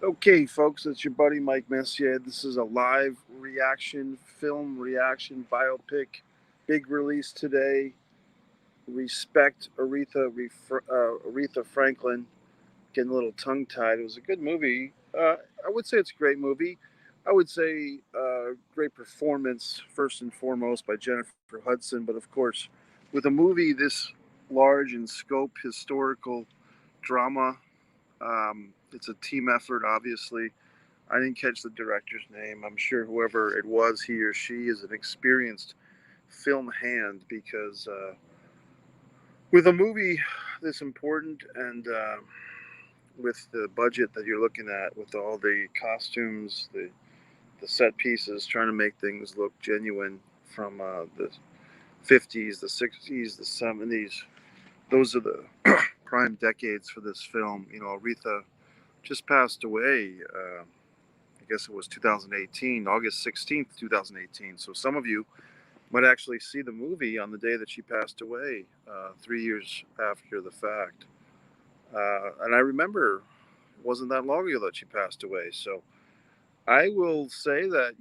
Okay, folks, it's your buddy Mike Messier. This is a live reaction, film reaction biopic. Big release today. Respect Aretha Franklin. Getting a little tongue tied. It was a good movie. I would say it's a great movie. I would say great performance, first and foremost, by Jennfier Hudson. But of course, with a movie this large in scope, historical drama, it's a team effort, obviously. I didn't catch the director's name. I'm sure whoever it was, he or she, is an experienced film hand because with a movie this important and with the budget that you're looking at, with all the costumes, the set pieces, trying to make things look genuine from the 50s, the 60s, the 70s. Those are the prime decades for this film. You know, Aretha just passed away. I guess it was 2018, August 16th, 2018. So some of you might actually see the movie on the day that she passed away, 3 years after the fact. And I remember it wasn't that long ago that she passed away. So I will say that,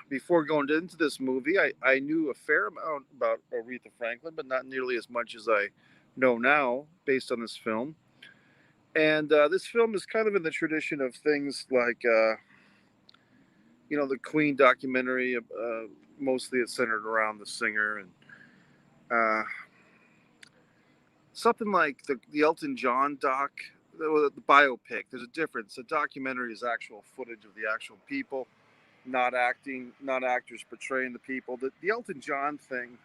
before going into this movie, I knew a fair amount about Aretha Franklin, but not nearly as much as I know now based on this film. And this film is kind of in the tradition of things like the Queen documentary. Mostly it's centered around the singer, and uh, something like the Elton John doc, the biopic. There's a difference. The documentary is actual footage of the actual people, not acting, not actors portraying the people. The Elton John thing,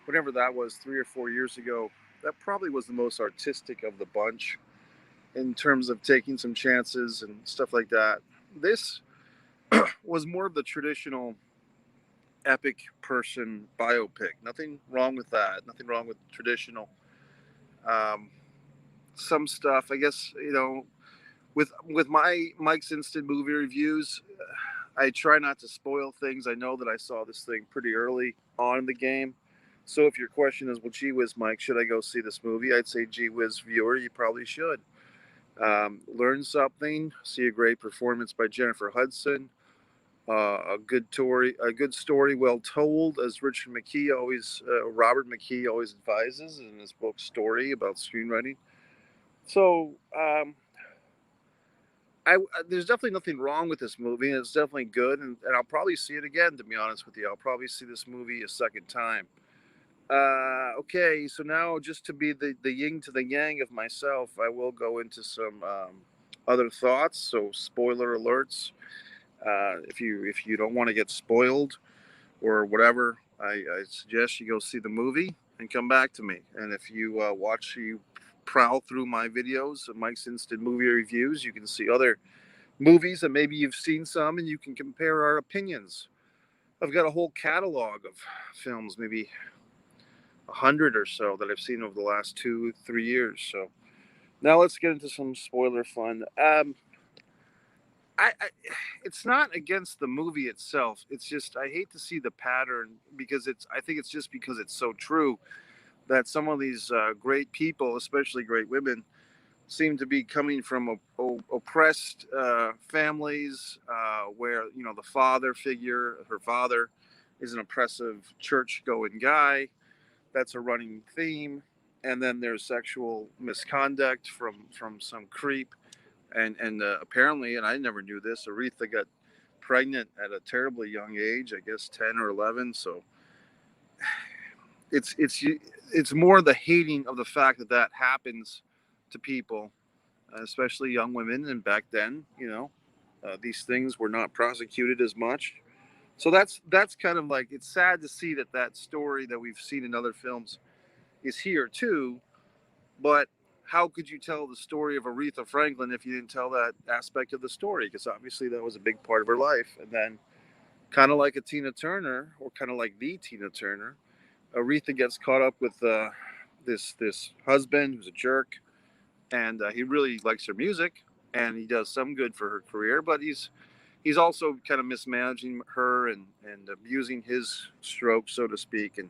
whatever that was, 3 or 4 years ago, that probably was the most artistic of the bunch in terms of taking some chances and stuff like that. This was more of the traditional epic person biopic. Nothing wrong with that. Nothing wrong with traditional. Um, some stuff, I guess, with my Mike's Instant Movie Reviews, I try not to spoil things. I know that I saw this thing pretty early on in the game. So if your question is, well, gee whiz, Mike, should I go see this movie? I'd say, gee whiz, viewer, you probably should. Learn something. See a great performance by Jennfier Hudson. A good story, well told, as Robert McKee always advises in his book Story about screenwriting. So there's definitely nothing wrong with this movie, and it's definitely good, and I'll probably see it again. To be honest with you, I'll probably see this movie a second time. Okay, so now just to be the yin to the yang of myself, I will go into some other thoughts. So spoiler alerts. If you don't want to get spoiled or whatever, I suggest you go see the movie and come back to me. And if you prowl through my videos, Mike's Instant Movie Reviews, you can see other movies that maybe you've seen some, and you can compare our opinions. I've got a whole catalog of films, maybe 100 or so that I've seen over the last 2, 3 years. So now let's get into some spoiler fun. I it's not against the movie itself. It's just I hate to see the pattern because I think it's just because it's so true that some of these great people, especially great women, seem to be coming from oppressed families where the father figure, her father, is an oppressive church-going guy. That's a running theme, and then there's sexual misconduct from some creep, and apparently, and I never knew this, Aretha got pregnant at a terribly young age, I guess 10 or 11. So it's it's it's more the hating of the fact that that happens to people, especially young women. And back then, these things were not prosecuted as much. So that's kind of like, it's sad to see that story that we've seen in other films is here too. But how could you tell the story of Aretha Franklin if you didn't tell that aspect of the story? Because obviously that was a big part of her life. And then, kind of like a Tina Turner, or kind of like the Tina Turner, Aretha gets caught up with this husband who's a jerk, and he really likes her music, and he does some good for her career, but he's also kind of mismanaging her and abusing his stroke, so to speak. And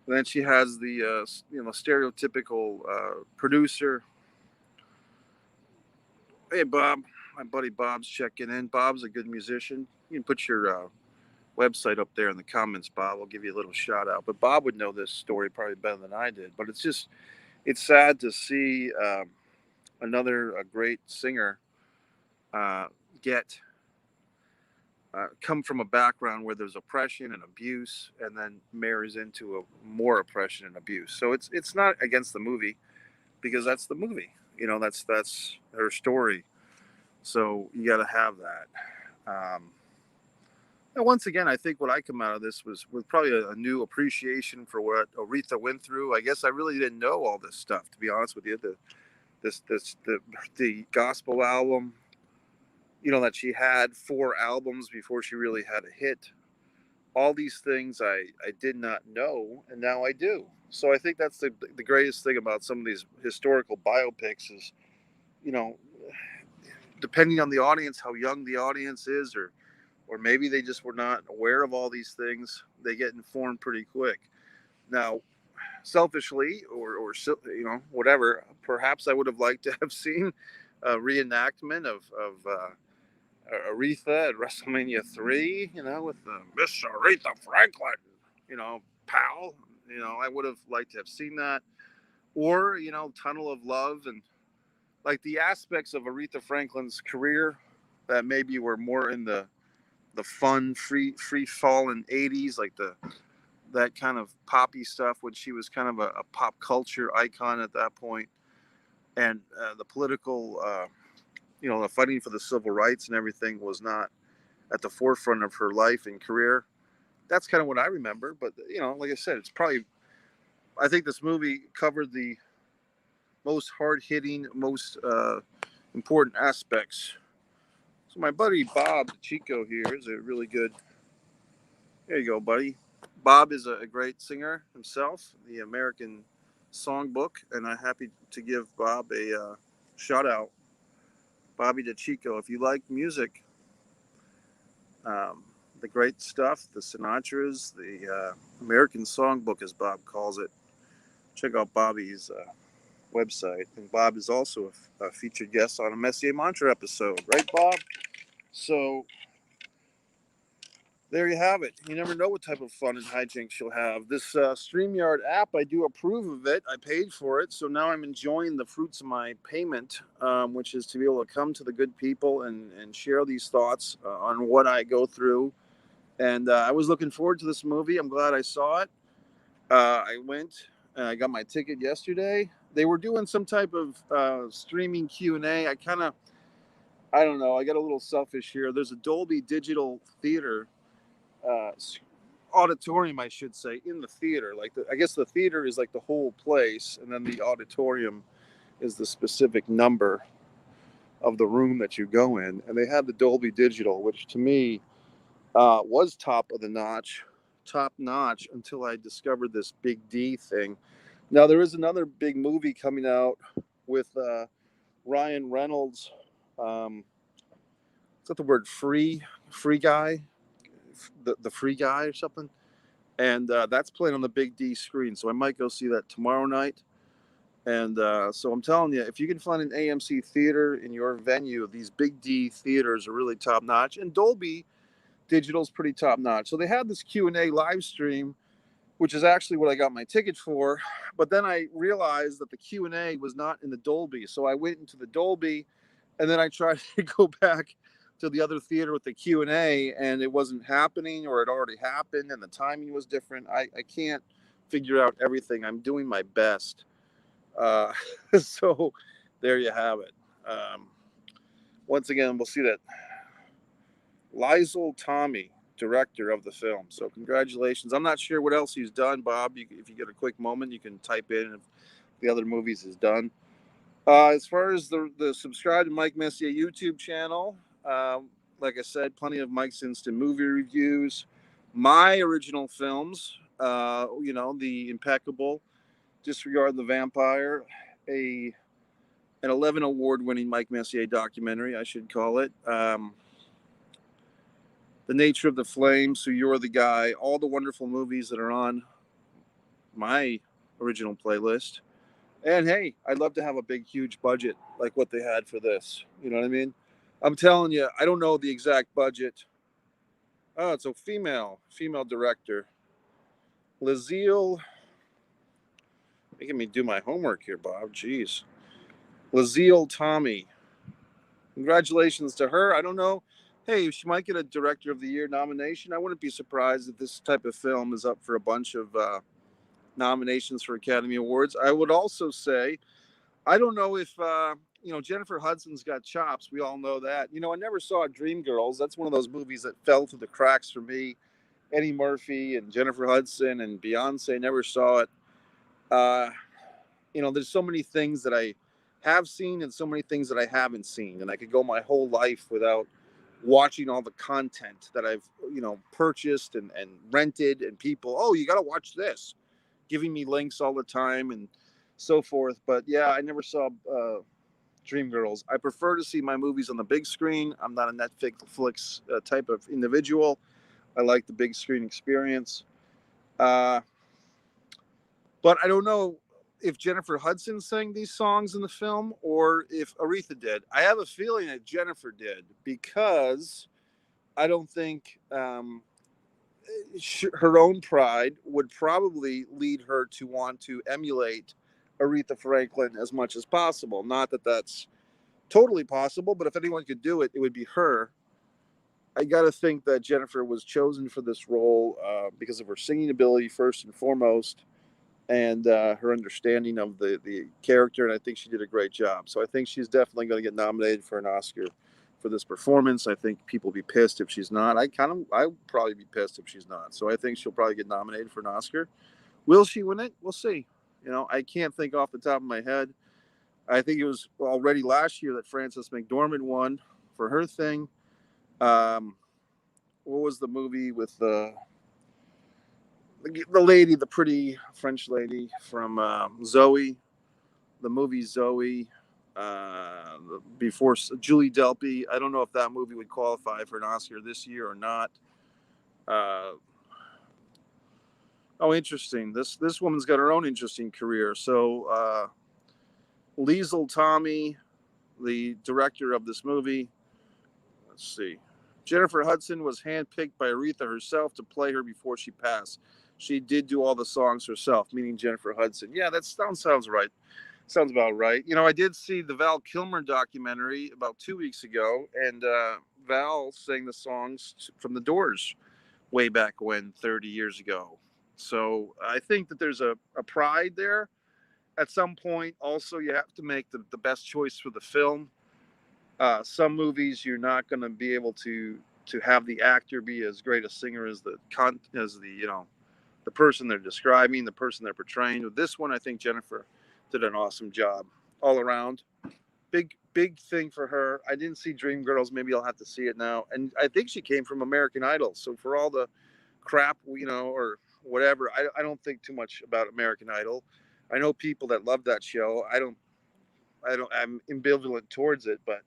then she has the stereotypical producer Hey, Bob. My buddy Bob's checking in. Bob's a good musician. You can put your website up there in the comments, Bob. I'll give you a little shout out. But Bob would know this story probably better than I did. But it's sad to see another great singer uh, get come from a background where there's oppression and abuse, and then marries into a more oppression and abuse. So it's not against the movie because that's the movie. That's her story. So you got to have that. And once again, I think what I come out of this was with probably a new appreciation for what Aretha went through. I guess I really didn't know all this stuff, to be honest with you. The gospel album, that she had 4 albums before she really had a hit. All these things I did not know, and now I do. So I think that's the greatest thing about some of these historical biopics is, you know, depending on the audience, how young the audience is, or maybe they just were not aware of all these things, they get informed pretty quick. Now, selfishly, or whatever, perhaps I would have liked to have seen a reenactment of Aretha at WrestleMania 3, with Miss Aretha Franklin, pal. I would have liked to have seen that. Or, Tunnel of Love, and like the aspects of Aretha Franklin's career that maybe were more in the fun, free falling 80s, like that kind of poppy stuff when she was kind of a pop culture icon at that point. And the political, the fighting for the civil rights and everything was not at the forefront of her life and career. That's kind of what I remember. But, like I said, I think this movie covered the most hard hitting, most important aspects. So my buddy Bob Chico here is a really good. There you go, buddy. Bob is a great singer himself, the American Songbook, and I'm happy to give Bob a shout out. Bobby DeChico, if you like music, the great stuff, the Sinatras, the American Songbook, as Bob calls it, check out Bobby's website. And Bob is also a featured guest on a Messier Mantra episode, right, Bob? So there you have it. You never know what type of fun and hijinks you'll have. This StreamYard app, I do approve of it. I paid for it. So now I'm enjoying the fruits of my payment, which is to be able to come to the good people and share these thoughts on what I go through. And I was looking forward to this movie. I'm glad I saw it. I went and I got my ticket yesterday. They were doing some type of streaming Q&A. I don't know. I got a little selfish here. There's a Dolby Digital Theater uh, auditorium, I should say, in the theater. I guess the theater is like the whole place, and then the auditorium is the specific number of the room that you go in. And they had the Dolby Digital, which to me was top notch until I discovered this Big D thing. Now there is another big movie coming out with Ryan Reynolds. Is that the word free guy? The free guy or something, and that's playing on the Big D screen. So I might go see that tomorrow night. And so I'm telling you, if you can find an AMC theater in your venue, these Big D theaters are really top notch, and Dolby Digital's pretty top notch. So they had this Q&A live stream, which is actually what I got my ticket for. But then I realized that the Q&A was not in the Dolby, so I went into the Dolby, and then I tried to go back to the other theater with the Q&A, and it wasn't happening, or it already happened and the timing was different. I can't figure out everything. I'm doing my best. So there you have it. Once again, we'll see that Liesl Tommy, director of the film. So congratulations. I'm not sure what else he's done, Bob. If you get a quick moment, you can type in if the other movies he's done. As far as the subscribe to Mike Messier YouTube channel, like I said, plenty of Mike's Instant Movie reviews, my original films, the Impeccable, Disregard the Vampire, an 11 award-winning Mike Messier documentary, I should call it. The Nature of the Flame, So You're the Guy, all the wonderful movies that are on my original playlist. And hey, I'd love to have a big, huge budget like what they had for this. You know what I mean? I'm telling you, I don't know the exact budget. Oh, it's a female director. Lazille, making me do my homework here, Bob. Jeez. Lazille Tommy. Congratulations to her. I don't know. Hey, she might get a Director of the Year nomination. I wouldn't be surprised if this type of film is up for a bunch of nominations for Academy Awards. I would also say, I don't know if, Jennfier Hudson's got chops. We all know that. I never saw Dreamgirls. That's one of those movies that fell through the cracks for me. Eddie Murphy and Jennfier Hudson and Beyonce, never saw it. Uh, there's so many things that I have seen and so many things that I haven't seen. And I could go my whole life without watching all the content that I've, purchased and rented, and people, oh, you got to watch this, giving me links all the time and so forth. But yeah, I never saw Dreamgirls. I prefer to see my movies on the big screen. I'm not a Netflix type of individual. I like the big screen experience. But I don't know if Jennfier Hudson sang these songs in the film or if Aretha did. I have a feeling that Jennfier did, because I don't think her own pride would probably lead her to want to emulate Aretha Franklin as much as possible. Not that that's totally possible, but if anyone could do it, it would be her. I got to think that Jennfier was chosen for this role because of her singing ability, first and foremost, and her understanding of the character. And I think she did a great job. So I think she's definitely going to get nominated for an Oscar for this performance. I think people will be pissed if she's not. I'd probably be pissed if she's not. So I think she'll probably get nominated for an Oscar. Will she win it? We'll see. I can't think off the top of my head. I think it was already last year that Frances McDormand won for her thing. What was the movie with the lady, the pretty French lady from Zoe? The movie Zoe, before Julie Delpy. I don't know if that movie would qualify for an Oscar this year or not. Interesting. This woman's got her own interesting career. So Liesl Tommy, the director of this movie. Let's see. Jennfier Hudson was handpicked by Aretha herself to play her before she passed. She did do all the songs herself, meaning Jennfier Hudson. Yeah, that sounds right. Sounds about right. I did see the Val Kilmer documentary about 2 weeks ago, and Val sang the songs from The Doors way back when, 30 years ago. So I think that there's a pride there. At some point, also, you have to make the best choice for the film. Some movies you're not going to be able to have the actor be as great a singer as the person they're describing, the person they're portraying. With this one, I think Jennfier did an awesome job all around. Big thing for her. I didn't see Dreamgirls. Maybe I'll have to see it now. And I think she came from American Idol. So for all the crap, or whatever, I don't think too much about American Idol. I know people that love that show. I'm ambivalent towards it, but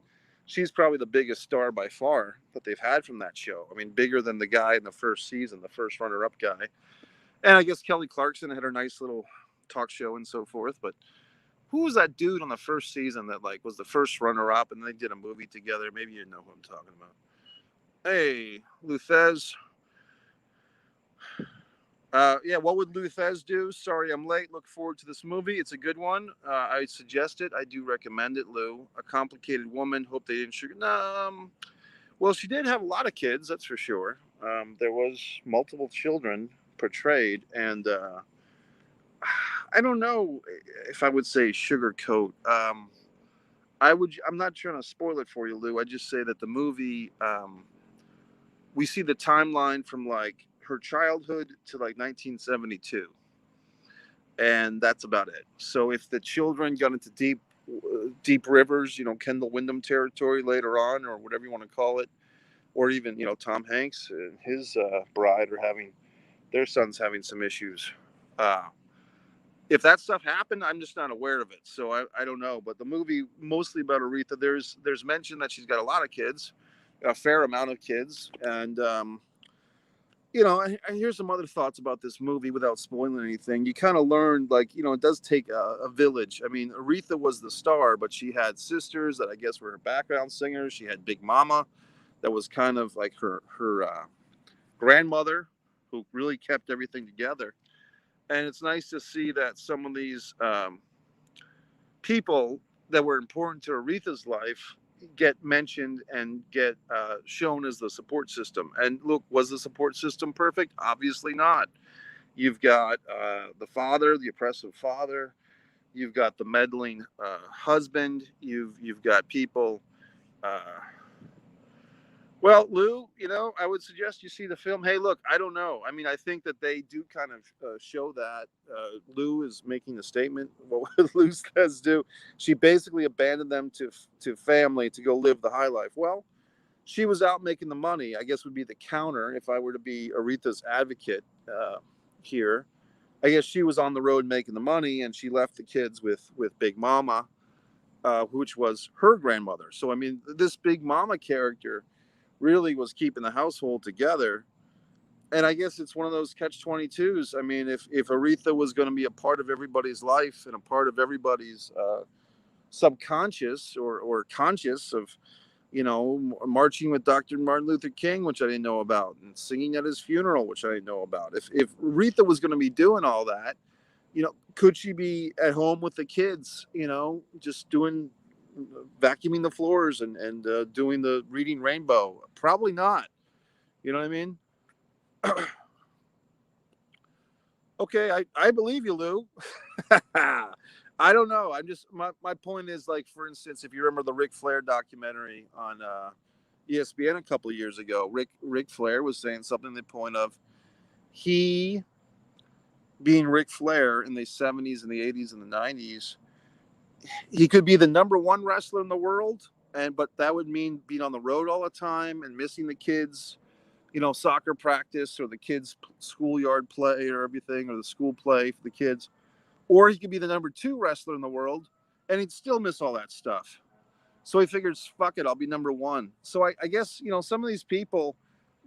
she's probably the biggest star by far that they've had from that show. I mean, bigger than the guy in the first season, the first runner-up guy. And I guess Kelly Clarkson had her nice little talk show and so forth. But who was that dude on the first season that was the first runner-up, and they did a movie together? Maybe you know who I'm talking about. Hey, Luthez. Yeah, what would Luthez do? Sorry, I'm late. Look forward to this movie. It's a good one. I suggest it. I do recommend it, Lou. A complicated woman. Hope they didn't sugar. Well, she did have a lot of kids, that's for sure. There was multiple children portrayed, and I don't know if I would say sugarcoat. I'm not trying to spoil it for you, Lou. I just say that the movie, we see the timeline from her childhood to 1972, and that's about it. So if the children got into deep rivers, Kendall Windham territory later on, or whatever you want to call it, or even Tom Hanks and his bride are having their son's having some issues. If that stuff happened, I'm just not aware of it, so I don't know. But the movie mostly about Aretha. There's mention that she's got a lot of kids, a fair amount of kids, and and here's some other thoughts about this movie without spoiling anything. You kind of learned, like, it does take a village. I mean, Aretha was the star, but she had sisters that I guess were her background singers. She had Big Mama, that was kind of like her grandmother, who really kept everything together. And it's nice to see that some of these people that were important to Aretha's life get mentioned and get shown as the support system. And look, was the support system perfect? Obviously not. You've got the father, the oppressive father. You've got the meddling husband. You've got people. Uh, well, Lou, I would suggest you see the film. Hey, look, I don't know. I mean, I think that they do kind of show that Lou is making a statement. What Lou says do. She basically abandoned them to family to go live the high life. Well, she was out making the money. I guess would be the counter if I were to be Aretha's advocate here. I guess she was on the road making the money, and she left the kids with Big Mama, which was her grandmother. So I mean, this Big Mama character really was keeping the household together. And I guess it's one of those catch-22s. I mean, if Aretha was going to be a part of everybody's life and a part of everybody's subconscious or conscious of, marching with Dr. Martin Luther King, which I didn't know about, and singing at his funeral, which I didn't know about. If Aretha was going to be doing all that, could she be at home with the kids, just vacuuming the floors and doing the reading Rainbow? Probably not. You know what I mean? Okay, I believe you, Lou. I don't know. I'm just my point is, like, for instance, if you remember the Ric Flair documentary on ESPN a couple of years ago, Ric Flair was saying something to the point of he being Ric Flair in the 70s and the 80s and the 90s, he could be the number one wrestler in the world, but that would mean being on the road all the time and missing the kids, soccer practice or the kids' schoolyard play or everything, or the school play for the kids. Or he could be the number two wrestler in the world and he'd still miss all that stuff. So he figures, fuck it, I'll be number one. So I guess, some of these people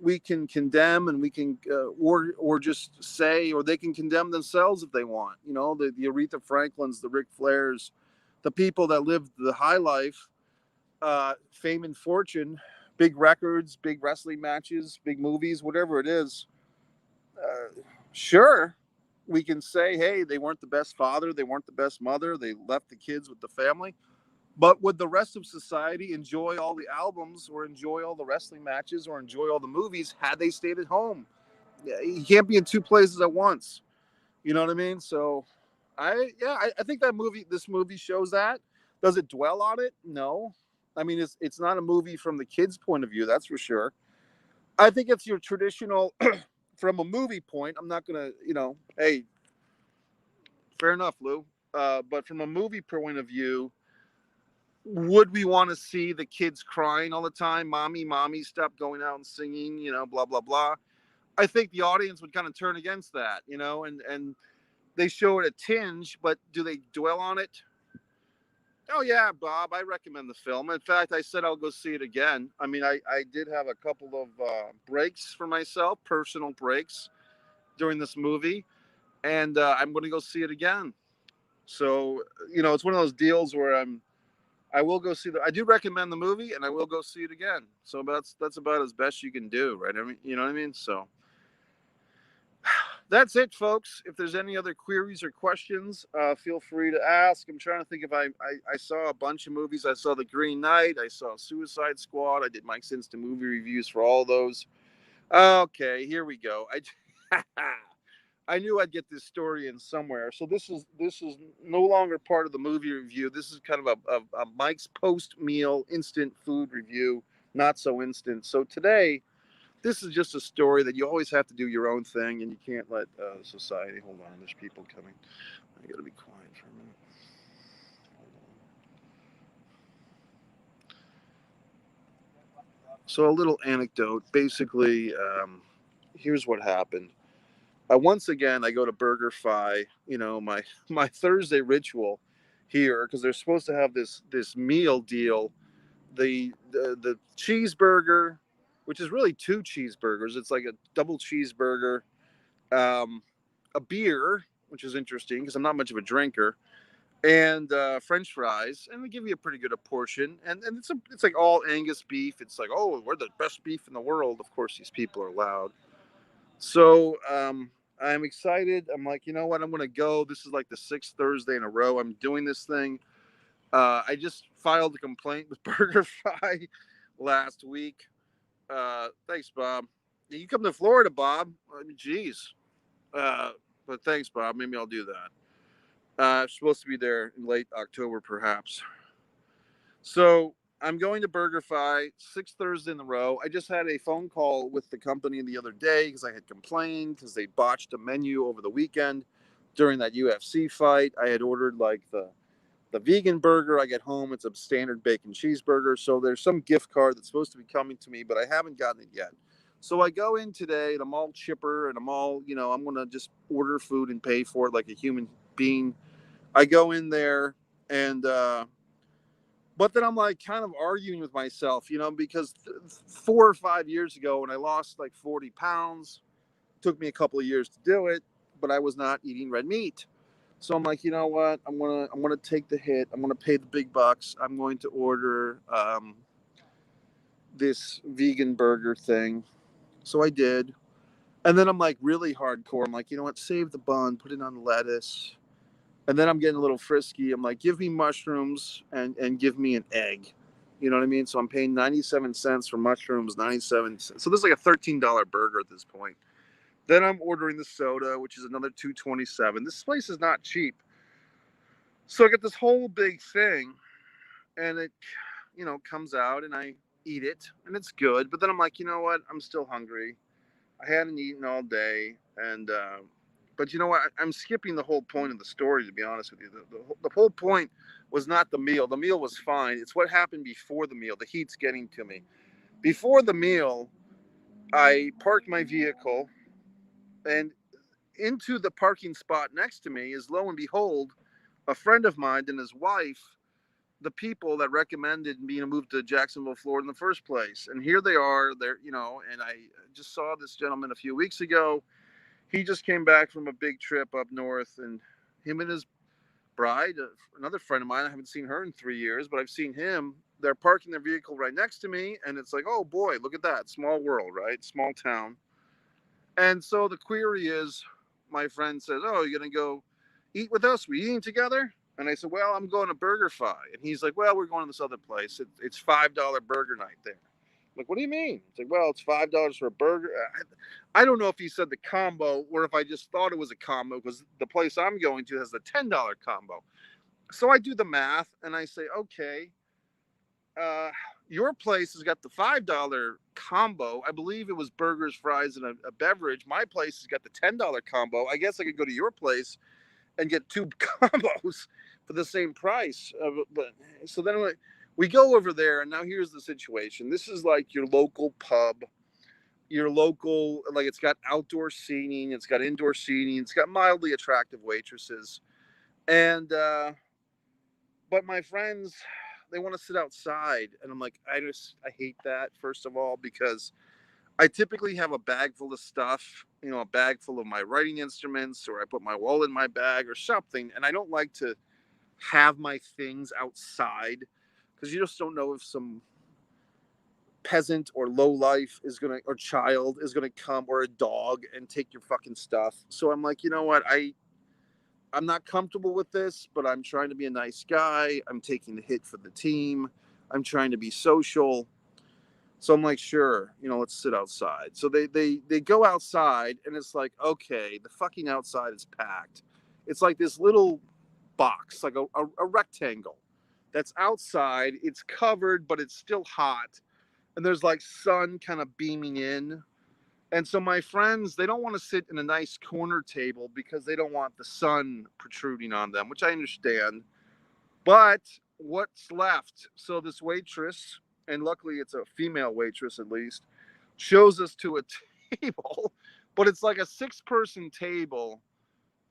we can condemn, and we can, or just say, or they can condemn themselves if they want. The Aretha Franklins, the Ric Flairs, the people that lived the high life, fame and fortune, big records, big wrestling matches, big movies, whatever it is. Sure, we can say, hey, they weren't the best father, they weren't the best mother, they left the kids with the family. But would the rest of society enjoy all the albums, or enjoy all the wrestling matches, or enjoy all the movies had they stayed at home? You can't be in two places at once. You know what I mean? So I think this movie shows that. Does it dwell on it? No. I mean, it's not a movie from the kids' point of view, that's for sure. I think it's your traditional from a movie point. I'm not gonna, hey, fair enough, Lou. But from a movie point of view, would we want to see the kids crying all the time? Mommy, mommy, stop going out and singing, blah, blah, blah. I think the audience would kind of turn against that, and they show it a tinge, but do they dwell on it? Oh, yeah, Bob, I recommend the film. In fact, I said I'll go see it again. I mean, I did have a couple of breaks for myself, personal breaks during this movie, and I'm going to go see it again. So, it's one of those deals where I will go see I do recommend the movie, and I will go see it again. So that's about as best you can do, right? I mean, you know what I mean? So that's it, folks. If there's any other queries or questions, feel free to ask. I'm trying to think if I saw a bunch of movies. I saw The Green Knight. I saw Suicide Squad. I did Mike's Instant Movie reviews for all those. Okay, here we go. I knew I'd get this story in somewhere. So this is no longer part of the movie review. This is kind of a Mike's post-meal instant food review, not so instant. So today, this is just a story that you always have to do your own thing, and you can't let society. Hold on, there's people coming. I got to be quiet for a minute. So a little anecdote. Basically, here's what happened. Once again, I go to BurgerFi. My Thursday ritual here, because they're supposed to have this meal deal. The cheeseburger, which is really 2 cheeseburgers. It's like a double cheeseburger, um, a beer, which is interesting because I'm not much of a drinker, and French fries, and they give you a pretty good a portion. And it's like all Angus beef. It's like, oh, we're the best beef in the world. Of course, these people are loud. So I'm excited. I'm like, you know what? I'm gonna go. This is like the 6th Thursday in a row I'm doing this thing. I just filed a complaint with BurgerFi last week. Thanks, Bob. You come to Florida, Bob. I mean, geez. But thanks, Bob. Maybe I'll do that. I'm supposed to be there in late October, perhaps. So I'm going to BurgerFi 6 Thursday in a row. I just had a phone call with the company the other day because I had complained because they botched a menu over the weekend during that UFC fight. I had ordered like the vegan burger. I get home, it's a standard bacon cheeseburger. So there's some gift card that's supposed to be coming to me, but I haven't gotten it yet. So I go in today and I'm all chipper and I'm all, I'm going to just order food and pay for it like a human being. I go in there and, but then I'm like kind of arguing with myself, because 4 or 5 years ago when I lost like 40 pounds, it took me a couple of years to do it, but I was not eating red meat. So I'm like, you know what? I'm gonna take the hit. I'm gonna pay the big bucks. I'm going to order this vegan burger thing. So I did, and then I'm like really hardcore. I'm like, you know what? Save the bun, put it on lettuce, and then I'm getting a little frisky. I'm like, give me mushrooms and give me an egg. You know what I mean? So I'm paying 97 cents for mushrooms, 97 cents. So this is like a $13 burger at this point. Then I'm ordering the soda, which is another $2.27. This place is not cheap. So I get this whole big thing, and it, comes out, and I eat it, and it's good. But then I'm like, you know what? I'm still hungry. I hadn't eaten all day, and but you know what? I'm skipping the whole point of the story, to be honest with you. The whole point was not the meal. The meal was fine. It's what happened before the meal. The heat's getting to me. Before the meal, I parked my vehicle, and into the parking spot next to me is, lo and behold, a friend of mine and his wife, the people that recommended me to move to Jacksonville, Florida in the first place. And here they are. And I just saw this gentleman a few weeks ago. He just came back from a big trip up north, and him and his bride, another friend of mine, I haven't seen her in 3 years, but I've seen him. They're parking their vehicle right next to me, and it's like, oh boy, look at that. Small world, right? Small town. And so the query is, my friend says, oh, you're going to go eat with us? We eating together? And I said, well, I'm going to BurgerFi. And he's like, well, we're going to this other place. It's $5 burger night there. I'm like, what do you mean? It's like, well, it's $5 for a burger. I don't know if he said the combo or if I just thought it was a combo, because the place I'm going to has the $10 combo. So I do the math and I say, okay, your place has got the $5 combo. I believe it was burgers, fries, and a beverage. My place has got the $10 combo. I guess I could go to your place and get 2 combos for the same price. But so then we go over there, and now here's the situation. This is like your local pub, your local, like, it's got outdoor seating, it's got indoor seating, it's got mildly attractive waitresses, and but my friends, they want to sit outside, and I'm like, I hate that, first of all, because I typically have a bag full of stuff, a bag full of my writing instruments, or I put my wallet in my bag or something. And I don't like to have my things outside because you just don't know if some peasant or low life or child is going to come, or a dog, and take your fucking stuff. So I'm like, you know what? I'm not comfortable with this, but I'm trying to be a nice guy. I'm taking the hit for the team. I'm trying to be social. So I'm like, sure, let's sit outside. So they go outside, and it's like, okay, the fucking outside is packed. It's like this little box, like a rectangle that's outside. It's covered, but it's still hot. And there's like sun kind of beaming in. And so my friends, they don't want to sit in a nice corner table because they don't want the sun protruding on them, which I understand. But what's left? So this waitress, and luckily it's a female waitress at least, shows us to a table, but it's like a 6-person table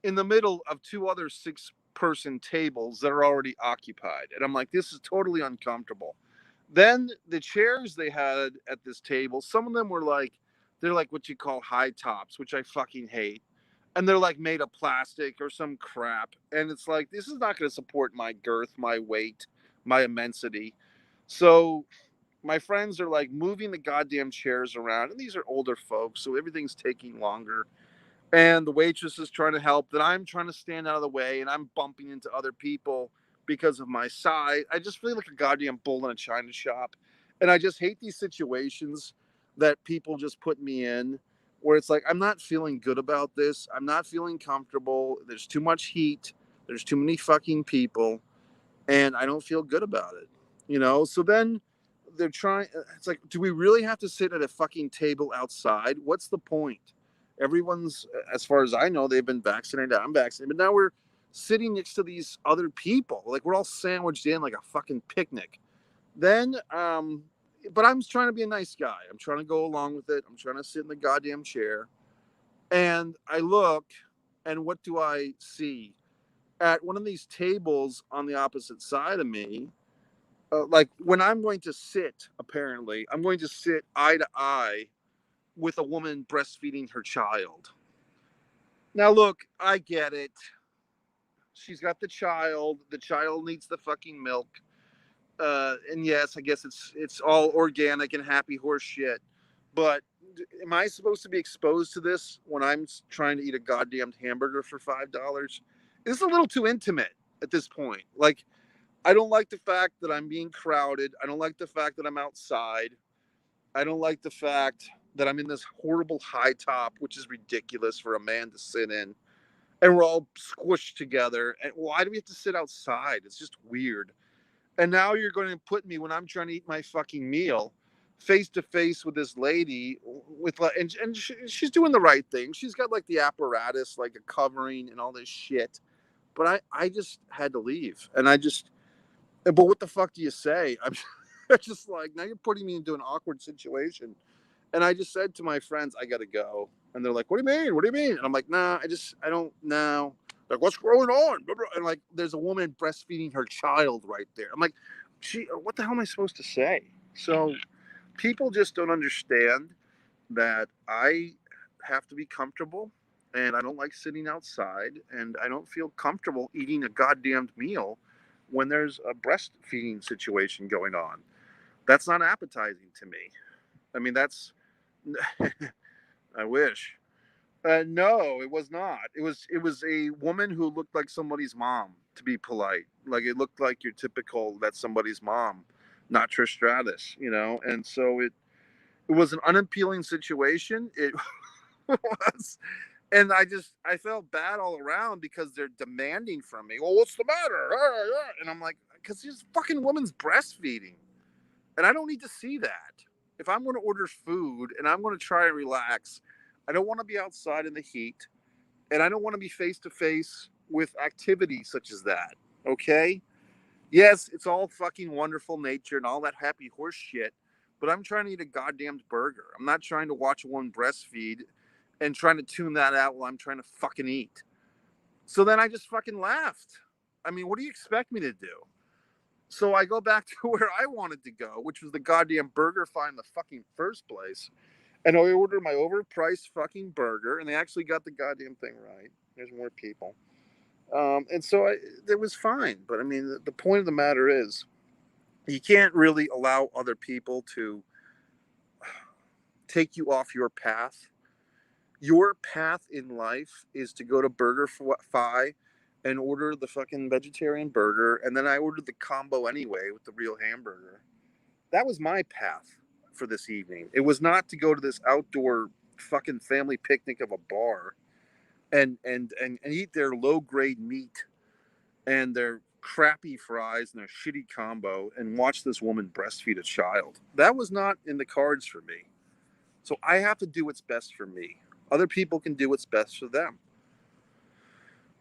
in the middle of 2 other 6-person tables that are already occupied. And I'm like, this is totally uncomfortable. Then the chairs they had at this table, some of them were like, they're like what you call high tops, which I fucking hate. And they're like made of plastic or some crap. And it's like, this is not going to support my girth, my weight, my immensity. So my friends are like moving the goddamn chairs around. And these are older folks, so everything's taking longer. And the waitress is trying to help, that I'm trying to stand out of the way, and I'm bumping into other people because of my size. I just feel like a goddamn bull in a china shop. And I just hate these situations that people just put me in, where it's like, I'm not feeling good about this. I'm not feeling comfortable. There's too much heat. There's too many fucking people, and I don't feel good about it. So then they're trying, it's like, do we really have to sit at a fucking table outside? What's the point? Everyone's, as far as I know, they've been vaccinated. I'm vaccinated, but now we're sitting next to these other people. Like, we're all sandwiched in like a fucking picnic. Then, but I'm trying to be a nice guy. I'm trying to go along with it. I'm trying to sit in the goddamn chair. And I look, and what do I see? At one of these tables on the opposite side of me, like when I'm going to sit, apparently, I'm going to sit eye to eye with a woman breastfeeding her child. Now, look, I get it. She's got the child. The child needs the fucking milk. And yes, I guess it's all organic and happy horse shit. But am I supposed to be exposed to this when I'm trying to eat a goddamn hamburger for $5? It's a little too intimate at this point. Like, I don't like the fact that I'm being crowded. I don't like the fact that I'm outside. I don't like the fact that I'm in this horrible high top, which is ridiculous for a man to sit in. And we're all squished together. And why do we have to sit outside? It's just weird. And now you're going to put me, when I'm trying to eat my fucking meal, face to face with this lady with, and she's doing the right thing. She's got like the apparatus, like a covering and all this shit. But I just had to leave. And but what the fuck do you say? I'm just like, now you're putting me into an awkward situation. And I just said to my friends, I got to go. And they're like, what do you mean? What do you mean? And I'm like, nah, I don't know. Like, what's going on? And like, there's a woman breastfeeding her child right there. I'm like, what the hell am I supposed to say? So people just don't understand that I have to be comfortable, and I don't like sitting outside, and I don't feel comfortable eating a goddamned meal when there's a breastfeeding situation going on. That's not appetizing to me. I mean, that's I wish. No, it was not. It was a woman who looked like somebody's mom. To be polite, like it looked like your typical, that's somebody's mom, not Trish Stratus. And so it was an unappealing situation. It was, and I felt bad all around because they're demanding from me. Well, what's the matter? And I'm like, because this fucking woman's breastfeeding, and I don't need to see that. If I'm going to order food and I'm going to try and relax, I don't want to be outside in the heat, and I don't want to be face to face with activities such as that. Okay? Yes, it's all fucking wonderful nature and all that happy horse shit, but I'm trying to eat a goddamn burger. I'm not trying to watch one breastfeed and trying to tune that out while I'm trying to fucking eat. So then I just fucking laughed. I mean, what do you expect me to do? So I go back to where I wanted to go, which was the goddamn burger fight in the fucking first place. And I ordered my overpriced fucking burger, and they actually got the goddamn thing right. There's more people. And so it was fine. But I mean, the point of the matter is, you can't really allow other people to take you off your path. Your path in life is to go to Burger Fi and order the fucking vegetarian burger. And then I ordered the combo anyway with the real hamburger. That was my path for this evening. It was not to go to this outdoor fucking family picnic of a bar and eat their low grade meat and their crappy fries and their shitty combo and watch this woman breastfeed a child. That was not in the cards for me. So I have to do what's best for me. Other people can do what's best for them.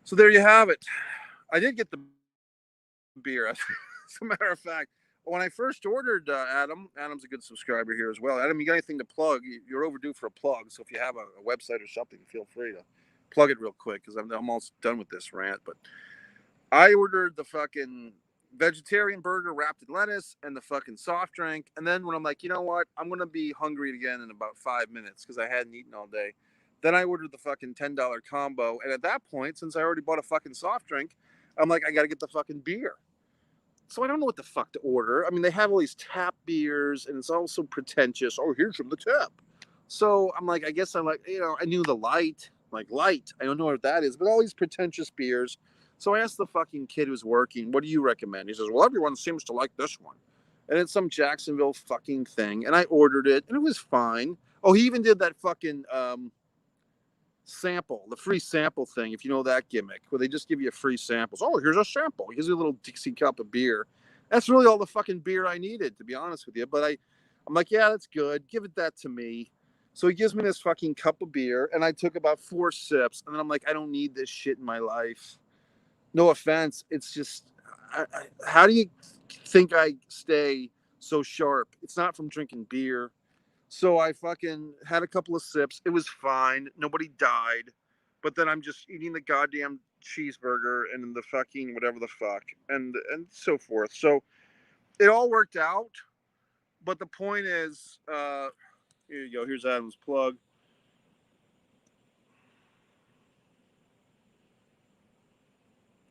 So there you have it. I did get the beer. As a matter of fact, when I first ordered, Adam's a good subscriber here as well. Adam, you got anything to plug? You're overdue for a plug. So if you have a website or something, feel free to plug it real quick, because I'm almost done with this rant. But I ordered the fucking vegetarian burger wrapped in lettuce and the fucking soft drink. And then when I'm like, you know what? I'm going to be hungry again in about 5 minutes because I hadn't eaten all day. Then I ordered the fucking $10 combo. And at that point, since I already bought a fucking soft drink, I'm like, I got to get the fucking beer. So I don't know what the fuck to order. I mean, they have all these tap beers and it's also pretentious. Oh, here's from the tap. So I'm like, I guess I'm like, I knew the light. I don't know what that is, but all these pretentious beers. So I asked the fucking kid who's working, what do you recommend? He says, well, everyone seems to like this one. And it's some Jacksonville fucking thing. And I ordered it and it was fine. Oh, he even did that fucking sample, the free sample thing, if you know that gimmick, where they just give you a free samples. Oh, here's a sample. He gives you a little Dixie cup of beer. That's really all the fucking beer I needed, to be honest with you. But I'm like, yeah, that's good. Give it that to me. So he gives me this fucking cup of beer, and I took about 4 sips, and then I'm like, I don't need this shit in my life. No offense. It's just, how do you think I stay so sharp? It's not from drinking beer. So I fucking had a couple of sips. It was fine. Nobody died. But then I'm just eating the goddamn cheeseburger and the fucking whatever the fuck and so forth. So it all worked out. But the point is, here you go. Here's Adam's plug.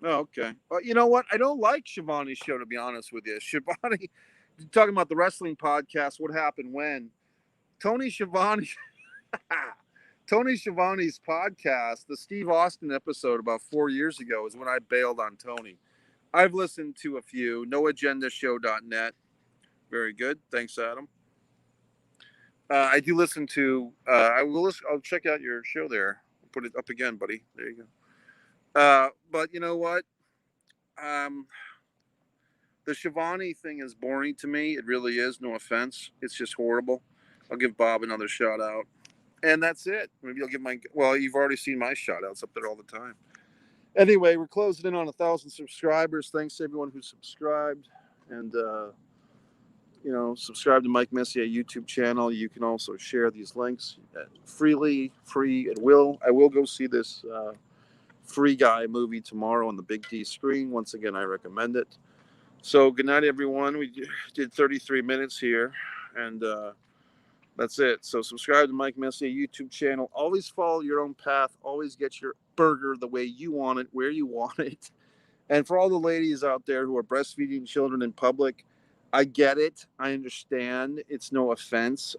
Oh, okay. Well, you know what? I don't like Shivani's show, to be honest with you. Shivani, talking about the wrestling podcast, what happened when? Tony Schiavone's podcast, the Steve Austin episode about 4 years ago, is when I bailed on Tony. I've listened to a few. NoAgendaShow.net. Very good. Thanks, Adam. I do listen to. I'll check out your show there. I'll put it up again, buddy. There you go. But you know what? The Schiavone thing is boring to me. It really is. No offense. It's just horrible. I'll give Bob another shout out. And that's it. Maybe I'll give you've already seen my shout outs up there all the time. Anyway, we're closing in on 1,000 subscribers. Thanks to everyone who subscribed. And, subscribe to Mike Messier YouTube channel. You can also share these links free at will. I will go see this Free Guy movie tomorrow on the Big D screen. Once again, I recommend it. So good night, everyone. We did 33 minutes here. And, that's it. So subscribe to Mike Messier YouTube channel. Always follow your own path. Always get your burger the way you want it, where you want it. And for all the ladies out there who are breastfeeding children in public, I get it. I understand. It's no offense.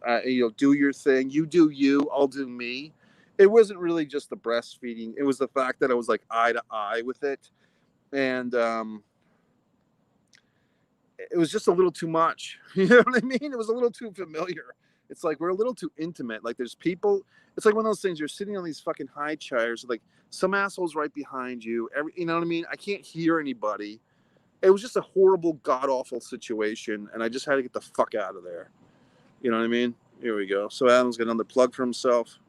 Do your thing. You do you. I'll do me. It wasn't really just the breastfeeding. It was the fact that I was like eye to eye with it. And it was just a little too much. You know what I mean? It was a little too familiar. It's like we're a little too intimate. Like there's people. It's like one of those things. You're sitting on these fucking high chairs. Like some assholes right behind you. You know what I mean? I can't hear anybody. It was just a horrible, god awful situation, and I just had to get the fuck out of there. You know what I mean? Here we go. So Adam's got another plug for himself.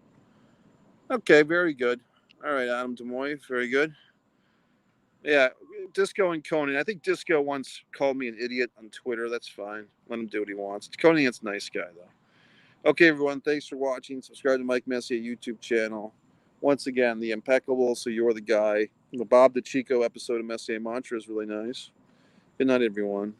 Okay, very good. All right, Adam Demoy, very good. Yeah, Disco and Conan. I think Disco once called me an idiot on Twitter. That's fine. Let him do what he wants. Conan's a nice guy, though. Okay, everyone, thanks for watching. Subscribe to Mike Messier YouTube channel. Once again, the Impeccable, So You're the Guy. The Bob the Chico episode of Messier Mantra is really nice. Good night, everyone.